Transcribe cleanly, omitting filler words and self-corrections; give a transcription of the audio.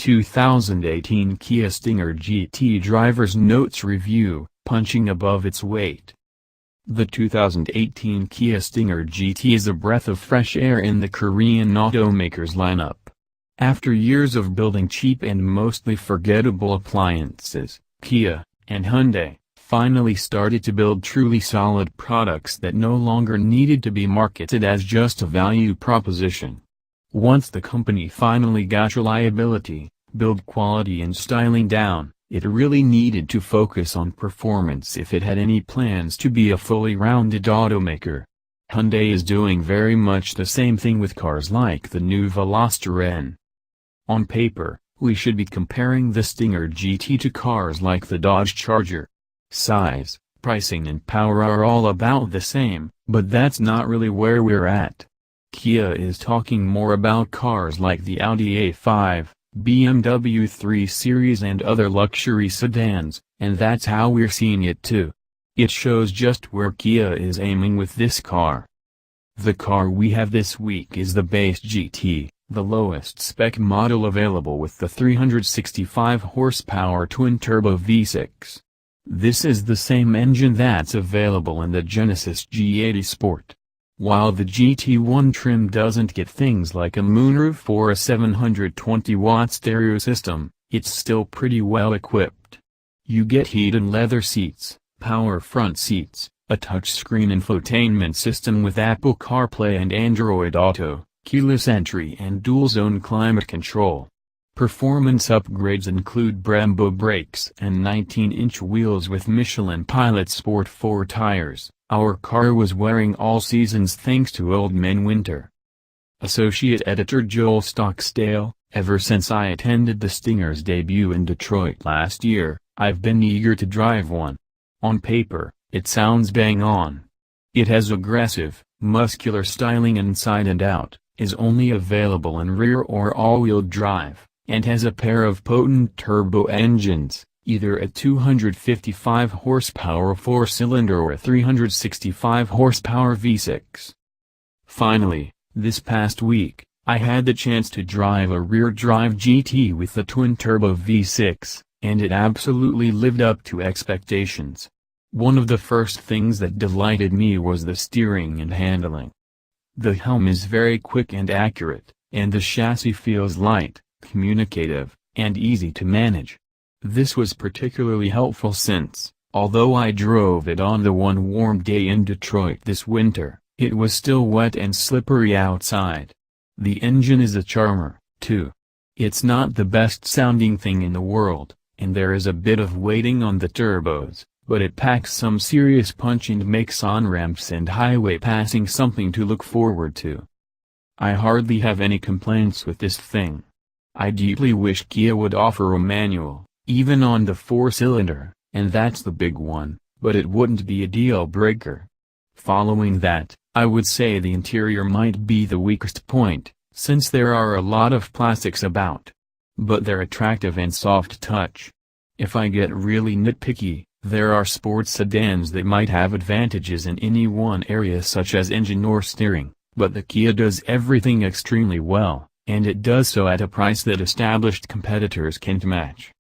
2018 Kia Stinger GT Driver's Notes Review, punching above its weight. The 2018 Kia Stinger GT is a breath of fresh air in the Korean automaker's lineup. After years of building cheap and mostly forgettable appliances, Kia and Hyundai finally started to build truly solid products that no longer needed to be marketed as just a value proposition. Once the company finally got reliability, build quality and styling down, it really needed to focus on performance if it had any plans to be a fully rounded automaker. Hyundai is doing very much the same thing with cars like the new Veloster N. On paper, we should be comparing the Stinger GT to cars like the Dodge Charger. Size, pricing and power are all about the same, but that's not really where we're at. Kia is talking more about cars like the Audi A5, BMW 3 Series and other luxury sedans, and that's how we're seeing it too. It shows just where Kia is aiming with this car. The car we have this week is the base GT, the lowest spec model available with the 365 horsepower twin-turbo V6. This is the same engine that's available in the Genesis G80 Sport. While the GT1 trim doesn't get things like a moonroof or a 720-watt stereo system, it's still pretty well equipped. You get heated leather seats, power front seats, a touchscreen infotainment system with Apple CarPlay and Android Auto, keyless entry and dual-zone climate control. Performance upgrades include Brembo brakes and 19-inch wheels with Michelin Pilot Sport 4 tires. Our car was wearing all seasons thanks to Old Man Winter. Associate Editor Joel Stockdale, ever since I attended the Stinger's debut in Detroit last year, I've been eager to drive one. On paper, it sounds bang on. It has aggressive, muscular styling inside and out, is only available in rear or all-wheel drive, and has a pair of potent turbo engines, either a 255 horsepower 4-cylinder or a 365 horsepower V6. Finally, this past week, I had the chance to drive a rear-drive GT with the twin-turbo V6, and it absolutely lived up to expectations. One of the first things that delighted me was the steering and handling. The helm is very quick and accurate, and the chassis feels light, communicative, and easy to manage. This was particularly helpful since, although I drove it on the one warm day in Detroit this winter, it was still wet and slippery outside. The engine is a charmer, too. It's not the best sounding thing in the world, and there is a bit of waiting on the turbos, but it packs some serious punch and makes on-ramps and highway passing something to look forward to. I hardly have any complaints with this thing. I deeply wish Kia would offer a manual, even on the 4-cylinder, and that's the big one, but it wouldn't be a deal breaker. Following that, I would say the interior might be the weakest point, since there are a lot of plastics about. But they're attractive and soft touch. If I get really nitpicky, there are sports sedans that might have advantages in any one area such as engine or steering, but the Kia does everything extremely well, and it does so at a price that established competitors can't match.